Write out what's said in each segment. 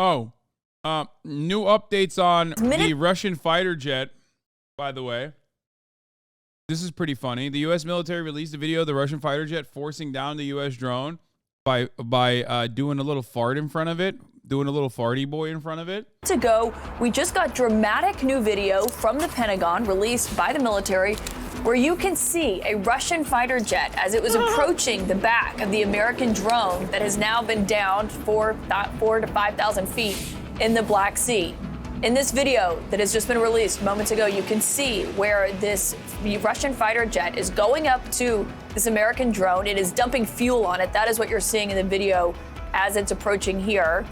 Oh, new updates on the Russian fighter jet, by the way. This is pretty funny. The U.S. military released a video of the Russian fighter jet forcing down the U.S. drone by doing a little fart in front of it, doing a little farty boy in front of it. To go, we just got dramatic new video from the Pentagon released by the military where you can see a Russian fighter jet as it was approaching the back of the American drone that has now been downed 4,000 to 5,000 feet in the Black Sea. In this video that has just been released moments ago, you can see where this Russian fighter jet is going up to this American drone. It is dumping fuel on it. That is what you're seeing in the video as it's approaching here.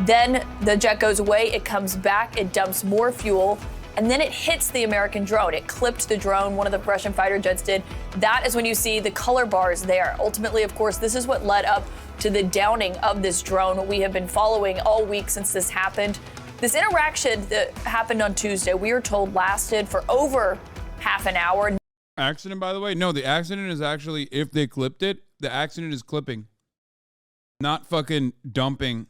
Then the jet goes away, it comes back, it dumps more fuel, and then it hits the American drone. It clipped the drone, one of the Russian fighter jets did. That is when you see the color bars there. Ultimately, of course, this is what led up to the downing of this drone we have been following all week since this happened. This interaction that happened on Tuesday, we are told lasted for over half an hour. Accident, by the way? No, the accident is actually, if they clipped it, the accident is clipping, not fucking dumping.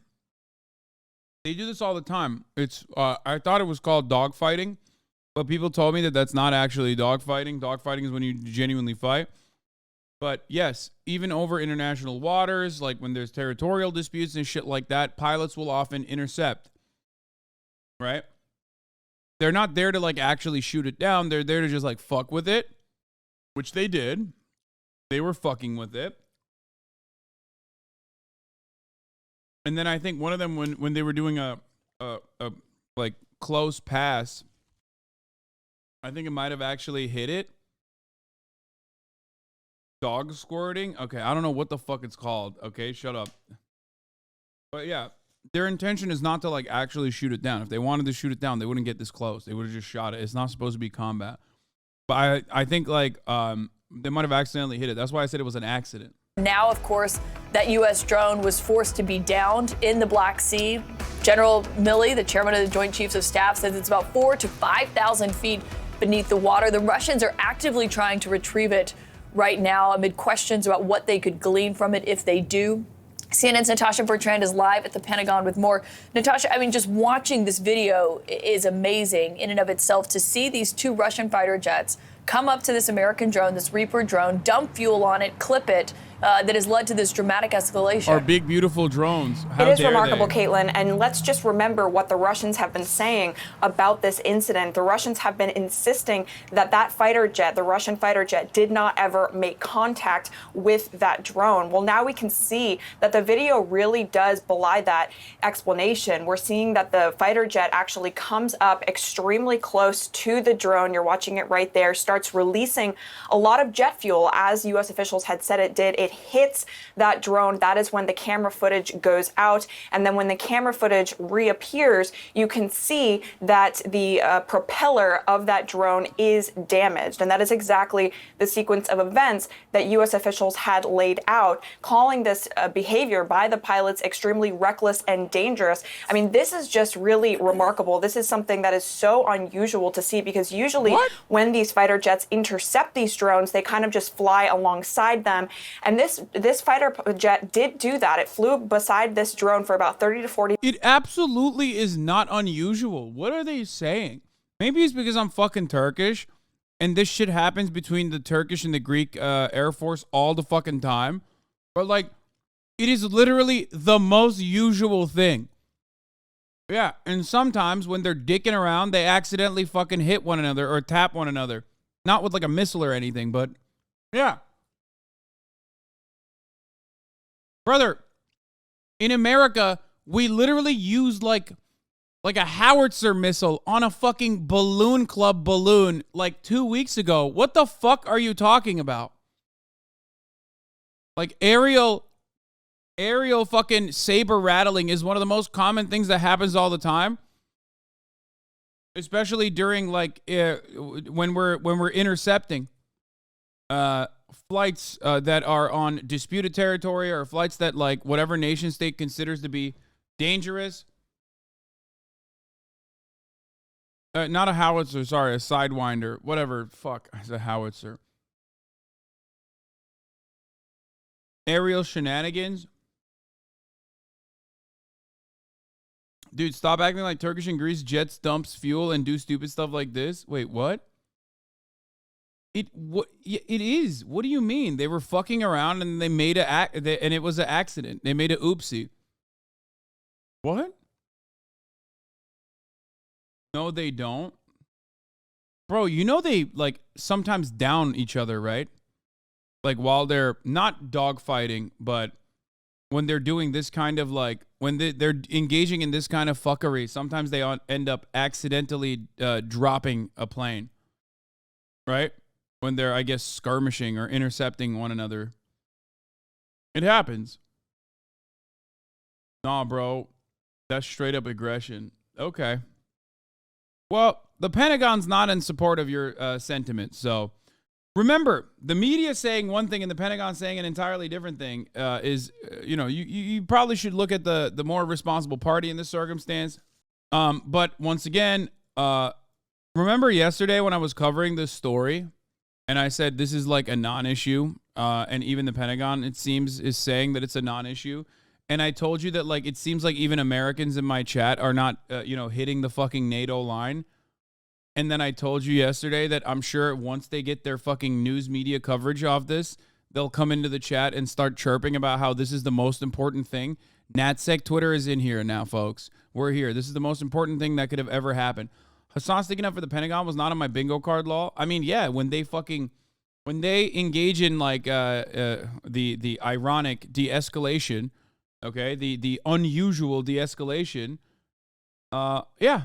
They do this all the time. It's I thought it was called dogfighting, but people told me that that's not actually dogfighting. Dogfighting is when you genuinely fight. But yes, even over international waters, like when there's territorial disputes and shit like that, pilots will often intercept. Right? They're not there to like actually shoot it down. They're there to just like fuck with it, which they did. They were fucking with it. And then I think one of them, when they were doing a like close pass, I think it might have actually hit it. Dog squirting. Okay, I don't know what the fuck it's called. Okay, shut up. But yeah, their intention is not to like actually shoot it down. If they wanted to shoot it down, they wouldn't get this close. They would have just shot it. It's not supposed to be combat. But I think like they might have accidentally hit it. That's why I said it was an accident. Now, of course, that U.S. drone was forced to be downed in the Black Sea. General Milley, the chairman of the Joint Chiefs of Staff, says it's about 4,000 to 5,000 feet beneath the water. The Russians are actively trying to retrieve it right now amid questions about what they could glean from it if they do. CNN's Natasha Bertrand is live at the Pentagon with more. Natasha, I mean, just watching this video is amazing in and of itself to see these two Russian fighter jets come up to this American drone, this Reaper drone, dump fuel on it, clip it, that has led to this dramatic escalation. Our big, beautiful drones. It is remarkable, Caitlin, and let's just remember what the Russians have been saying about this incident. The Russians have been insisting that that fighter jet, the Russian fighter jet, did not ever make contact with that drone. Well, now we can see that the video really does belie that explanation. We're seeing that the fighter jet actually comes up extremely close to the drone. You're watching it right there, starts releasing a lot of jet fuel, as U.S. officials had said it did. It hits that drone. That is when the camera footage goes out. And then when the camera footage reappears, you can see that the propeller of that drone is damaged. And that is exactly the sequence of events that U.S. officials had laid out, calling this behavior by the pilots extremely reckless and dangerous. I mean, this is just really remarkable. This is something that is so unusual to see, because usually when these fighter jets intercept these drones, they kind of just fly alongside them. And this fighter jet did do that. It flew beside this drone for about 30 to 40. It absolutely is not unusual. What are they saying? Maybe it's because I'm fucking Turkish and this shit happens between the Turkish and the Greek Air Force all the fucking time. But like, it is literally the most usual thing. Yeah, and sometimes when they're dicking around, they accidentally fucking hit one another or tap one another. Not with like a missile or anything, but yeah. Brother, in America, we literally used like a howitzer missile on a fucking balloon club balloon like 2 weeks ago. What the fuck are you talking about? Like aerial fucking saber rattling is one of the most common things that happens all the time. Especially during like when we're intercepting flights that are on disputed territory, or flights that like whatever nation state considers to be dangerous. Not a howitzer, sorry, a sidewinder. Whatever, fuck, it's a howitzer. Aerial shenanigans. Dude, stop acting like Turkish and Greece jets dumps fuel and do stupid stuff like this. Wait, what? It is. What do you mean? They were fucking around and they made and it was an accident. They made a oopsie. What? No, they don't. Bro, you know they like sometimes down each other, right? Like while they're not dogfighting, but when they're doing this kind of like, when they're engaging in this kind of fuckery, sometimes they end up accidentally dropping a plane, right? When they're, I guess, skirmishing or intercepting one another. It happens. Nah, bro. That's straight up aggression. Okay. Well, the Pentagon's not in support of your sentiment, so remember, the media saying one thing and the Pentagon saying an entirely different thing is, you probably should look at the more responsible party in this circumstance. But once again, remember yesterday when I was covering this story and I said this is like a non-issue, and even the Pentagon, it seems, is saying that it's a non-issue. And I told you that, like, it seems like even Americans in my chat are not, hitting the fucking NATO line. And then I told you yesterday that I'm sure once they get their fucking news media coverage of this, they'll come into the chat and start chirping about how this is the most important thing. NatSec Twitter is in here now, folks. We're here. This is the most important thing that could have ever happened. Hassan sticking up for the Pentagon was not on my bingo card law. I mean, yeah, when they engage in, like, the ironic de-escalation, okay, the unusual de-escalation, yeah,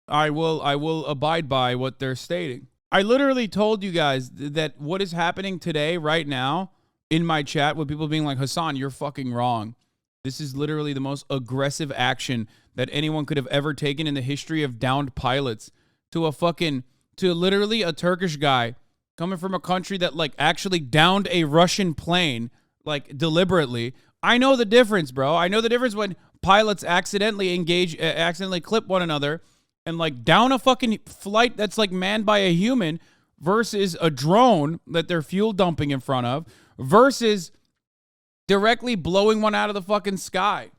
I will abide by what they're stating. I literally told you guys that what is happening today, right now, in my chat with people being like, Hassan, you're fucking wrong. This is literally the most aggressive action that anyone could have ever taken in the history of downed pilots, to literally a Turkish guy coming from a country that, like, actually downed a Russian plane, like, deliberately. I know the difference, bro. I know the difference when pilots accidentally clip one another and, like, down a fucking flight that's, like, manned by a human versus a drone that they're fuel dumping in front of versus directly blowing one out of the fucking sky.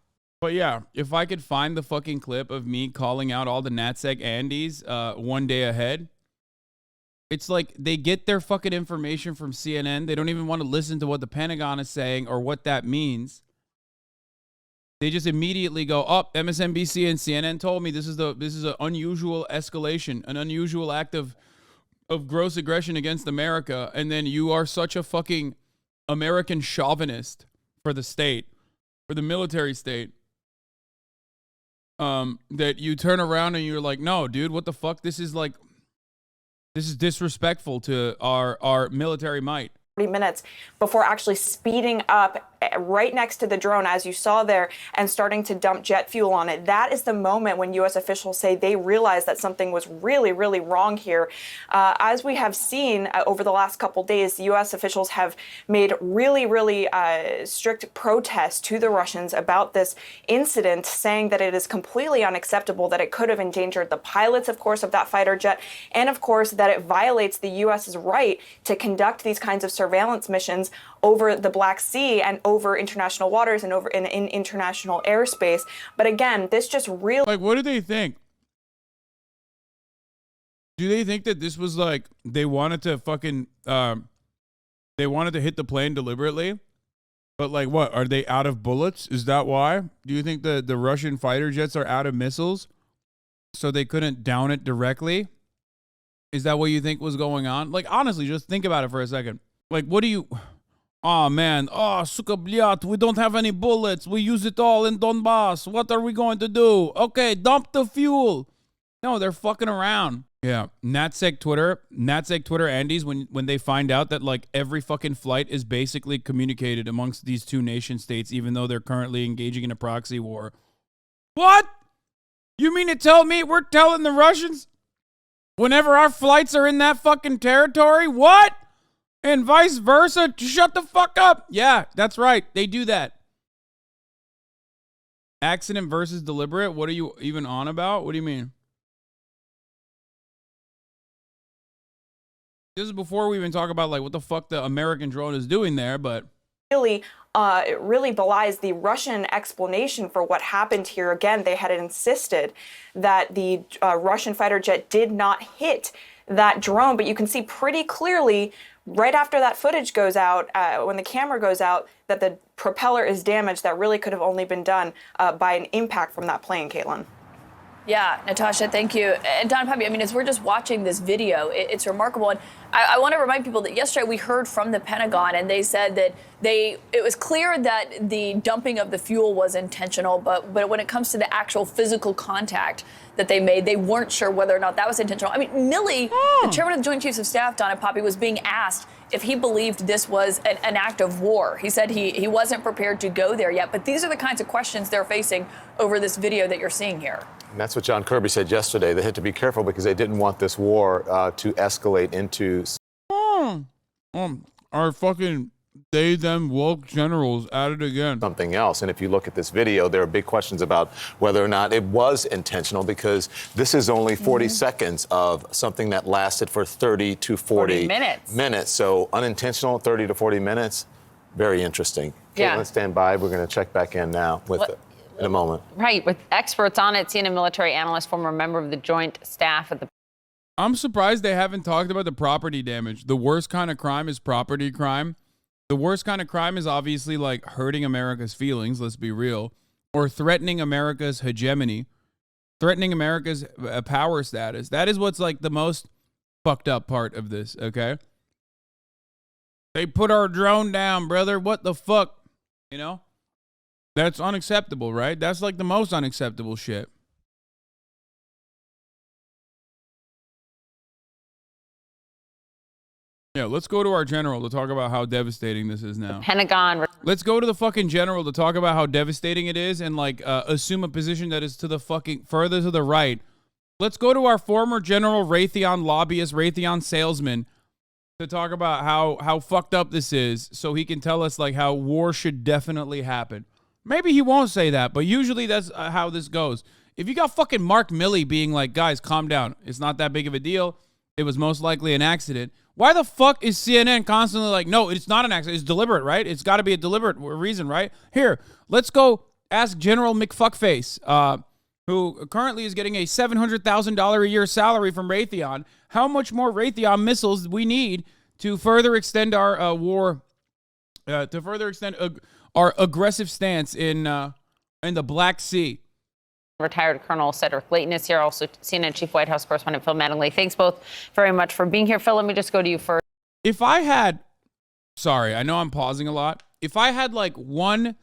But yeah, if I could find the fucking clip of me calling out all the NatSec Andes one day ahead, it's like they get their fucking information from CNN. They don't even want to listen to what the Pentagon is saying or what that means. They just immediately go, oh, MSNBC and CNN told me this is an unusual escalation, an unusual act of gross aggression against America. And then you are such a fucking American chauvinist for the state, for the military state, that you turn around and you're like, no, dude, what the fuck? This is disrespectful to our military might. 40 minutes before actually speeding up right next to the drone, as you saw there, and starting to dump jet fuel on it. That is the moment when U.S. officials say they realized that something was really, really wrong here. As we have seen over the last couple days, U.S. officials have made really, really strict protests to the Russians about this incident, saying that it is completely unacceptable, that it could have endangered the pilots, of course, of that fighter jet, and of course that it violates the U.S.'s right to conduct these kinds of surveillance missions over the Black Sea and over international waters and over in international airspace. But again, this just really... Like, what do they think? Do they think that this was like, they wanted to fucking, they wanted to hit the plane deliberately? But like, what? Are they out of bullets? Is that why? Do you think the Russian fighter jets are out of missiles, so they couldn't down it directly? Is that what you think was going on? Like, honestly, just think about it for a second. Like, what do you... Oh, man. Oh, suka blyat. We don't have any bullets. We use it all in Donbass. What are we going to do? Okay, dump the fuel. No, they're fucking around. Yeah. NatSec Twitter Andes, when they find out that, like, every fucking flight is basically communicated amongst these two nation states, even though they're currently engaging in a proxy war. What? You mean to tell me we're telling the Russians whenever our flights are in that fucking territory? What? And vice versa? Shut the fuck up. Yeah, that's right. They do that. Accident versus deliberate? What are you even on about? What do you mean? This is before we even talk about, like, what the fuck the American drone is doing there, but... it really belies the Russian explanation for what happened here. Again, they had insisted that the Russian fighter jet did not hit that drone, but you can see pretty clearly right after that footage goes out, when the camera goes out, that the propeller is damaged. That really could have only been done by an impact from that plane, Caitlin. Yeah, Natasha, thank you. And Don Pepe, I mean, as we're just watching this video, it's remarkable. And I want to remind people that yesterday we heard from the Pentagon, and they said that it was clear that the dumping of the fuel was intentional, but when it comes to the actual physical contact that they made, they weren't sure whether or not that was intentional. I mean, Milley, the chairman of the Joint Chiefs of Staff, Don Pepe, was being asked if he believed this was an act of war. He said he wasn't prepared to go there yet, but these are the kinds of questions they're facing over this video that you're seeing here. And that's what John Kirby said yesterday. They had to be careful because they didn't want this war to escalate into... Our fucking they-them woke generals at it again. Something else. And if you look at this video, there are big questions about whether or not it was intentional, because this is only 40 seconds of something that lasted for 30 to 40 minutes. So unintentional, 30 to 40 minutes. Very interesting. Yeah. Caitlin, stand by. We're going to check back in now with it in a moment. Right, with experts on it, CNN military analyst, former member of the Joint Staff at the... I'm surprised they haven't talked about the property damage. The worst kind of crime is property crime. The worst kind of crime is obviously like hurting America's feelings, let's be real, or threatening America's hegemony, threatening America's power status. That is what's like the most fucked up part of this, okay? They put our drone down, brother. What the fuck? You know? That's unacceptable, right? That's like the most unacceptable shit. Yeah, let's go to our general to talk about how devastating this is now. Pentagon. Let's go to the fucking general to talk about how devastating it is and like assume a position that is to the fucking further to the right. Let's go to our former general Raytheon lobbyist, Raytheon salesman to talk about how fucked up this is so he can tell us like how war should definitely happen. Maybe he won't say that, but usually that's how this goes. If you got fucking Mark Milley being like, guys, calm down. It's not that big of a deal. It was most likely an accident. Why the fuck is CNN constantly like, no, it's not an accident. It's deliberate, right? It's got to be a deliberate reason, right? Here, let's go ask General McFuckface, who currently is getting a $700,000 a year salary from Raytheon. How much more Raytheon missiles we need to further extend our war, to further extend our aggressive stance in the Black Sea? Retired Colonel Cedric Layton is here, also CNN Chief White House Correspondent Phil Mattingly. Thanks both very much for being here. Phil, let me just go to you first. If I had, sorry, I know I'm pausing a lot. If I had like one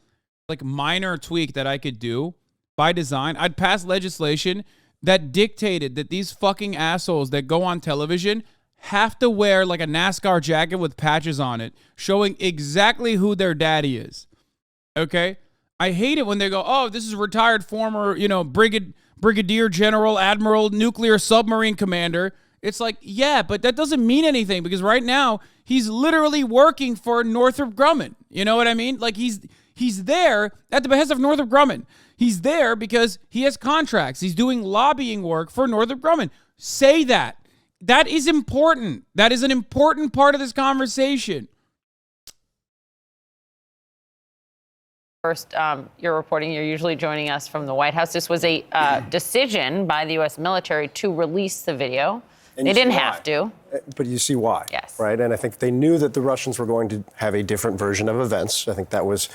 like minor tweak that I could do by design, I'd pass legislation that dictated that these fucking assholes that go on television have to wear like a NASCAR jacket with patches on it, showing exactly who their daddy is. Okay? I hate it when they go, oh, this is retired former, brigadier general, admiral, nuclear submarine commander. It's like, yeah, but that doesn't mean anything because right now he's literally working for Northrop Grumman. You know what I mean? Like he's there at the behest of Northrop Grumman. He's there because he has contracts. He's doing lobbying work for Northrop Grumman. Say that. That is important. That is an important part of this conversation. First, you're reporting, you're usually joining us from the White House. This was a decision by the U.S. military to release the video. They didn't have to. But you see why. Yes. Right? And I think they knew that the Russians were going to have a different version of events. I think that was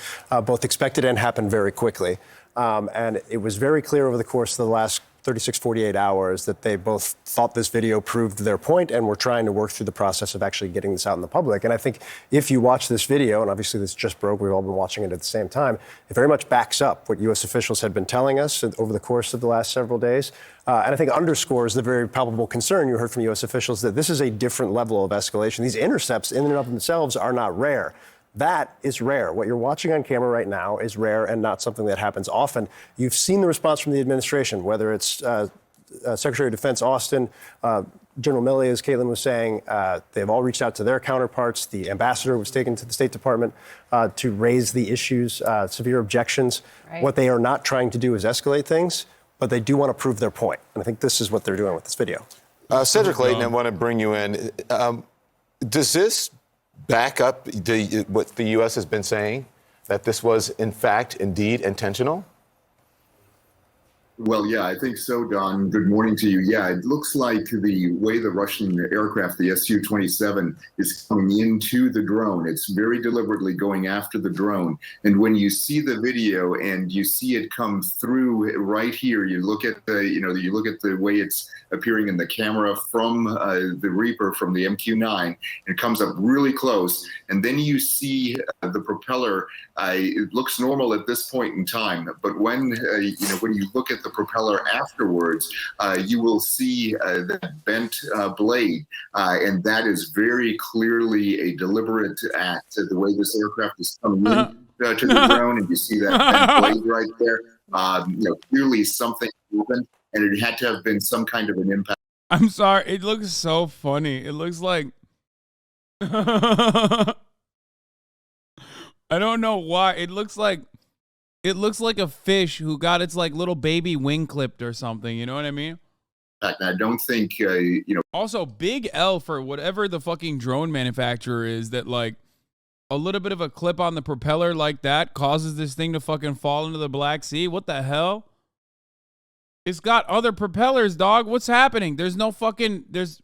both expected and happened very quickly. And it was very clear over the course of the last 36, 48 hours that they both thought this video proved their point and were trying to work through the process of actually getting this out in the public. And I think if you watch this video, and obviously this just broke, we've all been watching it at the same time, it very much backs up what U.S. officials had been telling us over the course of the last several days. And I think underscores the very palpable concern you heard from U.S. officials that this is a different level of escalation. These intercepts in and of themselves are not rare. That is rare. What you're watching on camera right now is rare and not something that happens often. You've seen the response from the administration, whether it's Secretary of Defense Austin, General Milley, as Caitlin was saying, they've all reached out to their counterparts. The ambassador was taken to the State Department to raise the issues, severe objections. Right. What they are not trying to do is escalate things, but they do want to prove their point. And I think this is what they're doing with this video. Cedric Layton, I want to bring you in. Does this back up what the U.S. has been saying, that this was, in fact, indeed intentional? Well, yeah, I think so, Don. Good morning to you. Yeah, it looks like the way the Russian aircraft, the Su-27, is coming into the drone, it's very deliberately going after the drone. And when you see the video and you see it come through right here, you look at the way it's appearing in the camera from the Reaper, from the MQ-9, it comes up really close. And then you see the propeller. It looks normal at this point in time, but when you look at the propeller afterwards, you will see the bent blade, and that is very clearly a deliberate act. The way this aircraft is coming in to the drone, and you see that bent blade right there, clearly something happened, and it had to have been some kind of an impact. I'm sorry. It looks so funny. It looks like I don't know why. It looks like a fish who got its like little baby wing clipped or something. You know what I mean? I don't think Also, big L for whatever the fucking drone manufacturer is that like a little bit of a clip on the propeller like that causes this thing to fucking fall into the Black Sea. What the hell? It's got other propellers, dog. What's happening? There's no fucking there's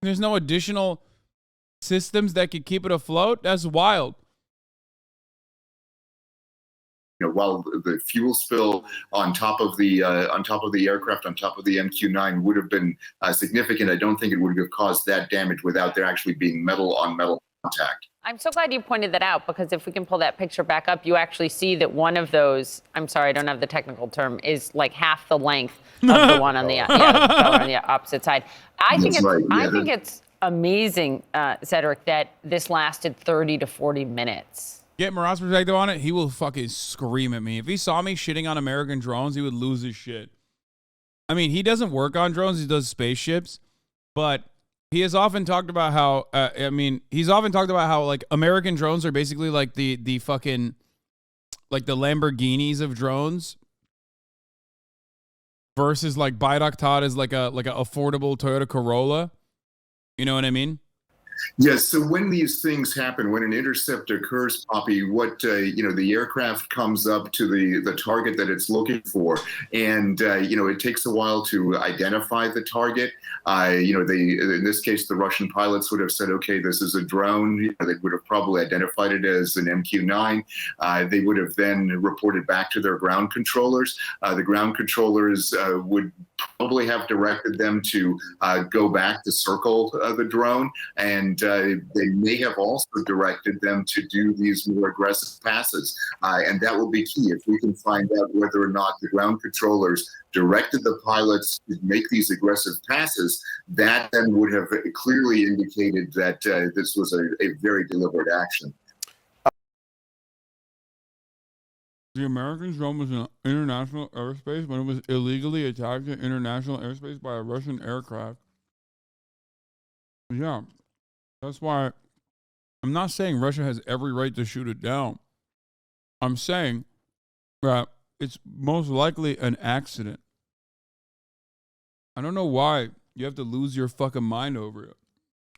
no additional systems that could keep it afloat. That's wild. While the fuel spill on top of the aircraft, on top of the MQ-9 would have been significant, I don't think it would have caused that damage without there actually being metal on metal contact. I'm so glad you pointed that out, because if we can pull that picture back up, you actually see that one of those, I'm sorry, I don't have the technical term, is like half the length of the one on the, on the opposite side. I think it's amazing, Cedric, that this lasted 30 to 40 minutes. Get Murat's perspective on it. He will fucking scream at me. If he saw me shitting on American drones, he would lose his shit. I mean, he doesn't work on drones. He does spaceships. But he has often talked about how, like American drones are basically like the fucking, like the Lamborghinis of drones. Versus like Bayraktar is like a affordable Toyota Corolla. You know what I mean? Yes. So when these things happen, when an intercept occurs, Poppy, the aircraft comes up to the target that it's looking for, and it takes a while to identify the target. In this case, the Russian pilots would have said, "Okay, this is a drone." They would have probably identified it as an MQ-9. They would have then reported back to their ground controllers. The ground controllers would probably have directed them to go back to circle the drone, and they may have also directed them to do these more aggressive passes. And that will be key. If we can find out whether or not the ground controllers directed the pilots to make these aggressive passes, that then would have clearly indicated that this was a very deliberate action. The American drone was in international airspace when it was illegally attacked in international airspace by a Russian aircraft. Yeah, that's why I'm not saying Russia has every right to shoot it down. I'm saying that it's most likely an accident. I don't know why you have to lose your fucking mind over it,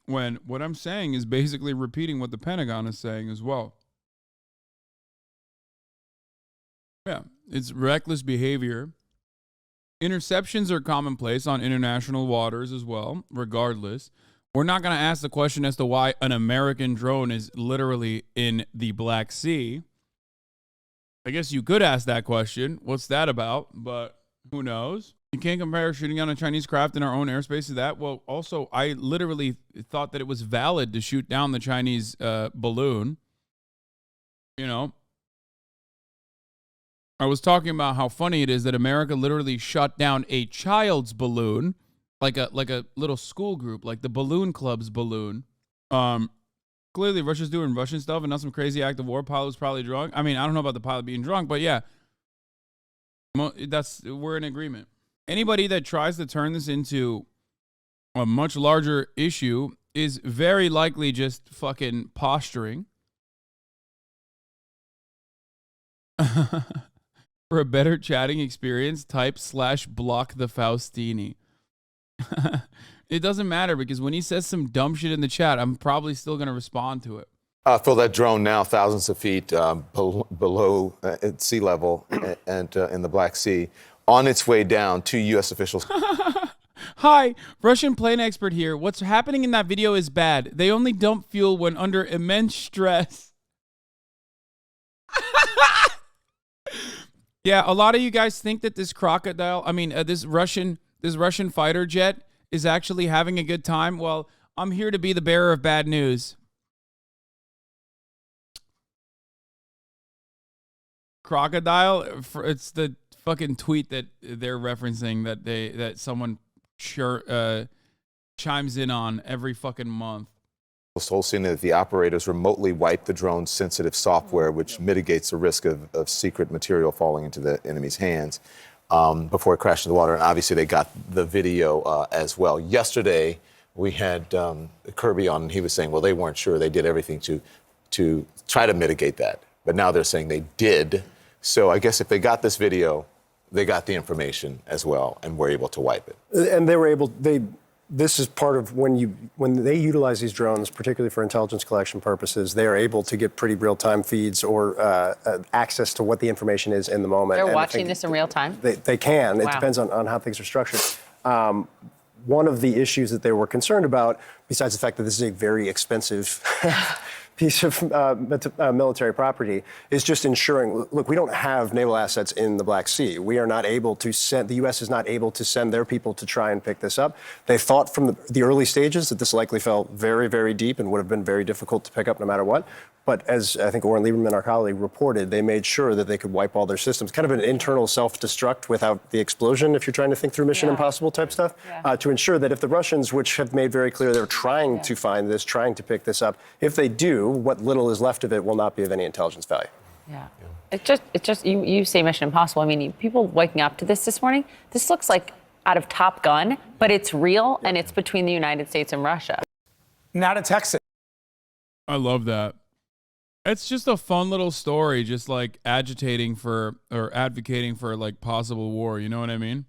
when what I'm saying is basically repeating what the Pentagon is saying as well. Yeah, it's reckless behavior. Interceptions are commonplace on international waters as well, regardless. We're not going to ask the question as to why an American drone is literally in the Black Sea. I guess you could ask that question. What's that about? But who knows? You can't compare shooting on a Chinese craft in our own airspace to that. Well, also, I literally thought that it was valid to shoot down the Chinese balloon. You know, I was talking about how funny it is that America literally shot down a child's balloon, like a little school group, like the balloon club's balloon. Clearly Russia's doing Russian stuff and not some crazy act of war. Pilot was probably drunk. I mean, I don't know about the pilot being drunk, but yeah, we're in agreement. Anybody that tries to turn this into a much larger issue is very likely just fucking posturing. For a better chatting experience, type /block the Faustini. It doesn't matter because when he says some dumb shit in the chat, I'm probably still going to respond to it. Phil, that drone now thousands of feet below at sea level and in the Black Sea, on its way down to U.S. officials. Hi, Russian plane expert here. What's happening in that video is bad. They only dump fuel when under immense stress. Yeah, a lot of you guys think that this this Russian fighter jet is actually having a good time. Well, I'm here to be the bearer of bad news. Crocodile, it's the fucking tweet that they're referencing that someone chimes in on every fucking month. This whole scene that the operators remotely wiped the drone's sensitive software, which mitigates the risk of secret material falling into the enemy's hands before it crashed into the water. And obviously they got the video as well. Yesterday we had Kirby on, and he was saying, well, they weren't sure. They did everything to try to mitigate that. But now they're saying they did. So I guess if they got this video, they got the information as well and were able to wipe it. And this is part of when they utilize these drones, particularly for intelligence collection purposes, they are able to get pretty real-time feeds or access to what the information is in the moment. They're watching this in real time? They can. Wow. It depends on how things are structured. One of the issues that they were concerned about, besides the fact that this is a very expensive piece of military property, is just ensuring, look, we don't have naval assets in the Black Sea. We are not able to send, the U.S. is not able to send their people to try and pick this up. They thought from the early stages that this likely fell very, very deep and would have been very difficult to pick up no matter what. But as I think Oren Lieberman, our colleague, reported, they made sure that they could wipe all their systems. Kind of an internal self-destruct without the explosion, if you're trying to think through Mission Impossible type stuff, to ensure that if the Russians, which have made very clear they're trying to find this, trying to pick this up, if they do, what little is left of it will not be of any intelligence value. Yeah. It's just you say Mission Impossible. I mean, people waking up to this morning, this looks like out of Top Gun, but it's real and it's between the United States and Russia. Now to Texas. I love that. It's just a fun little story, just like advocating for like possible war. You know what I mean?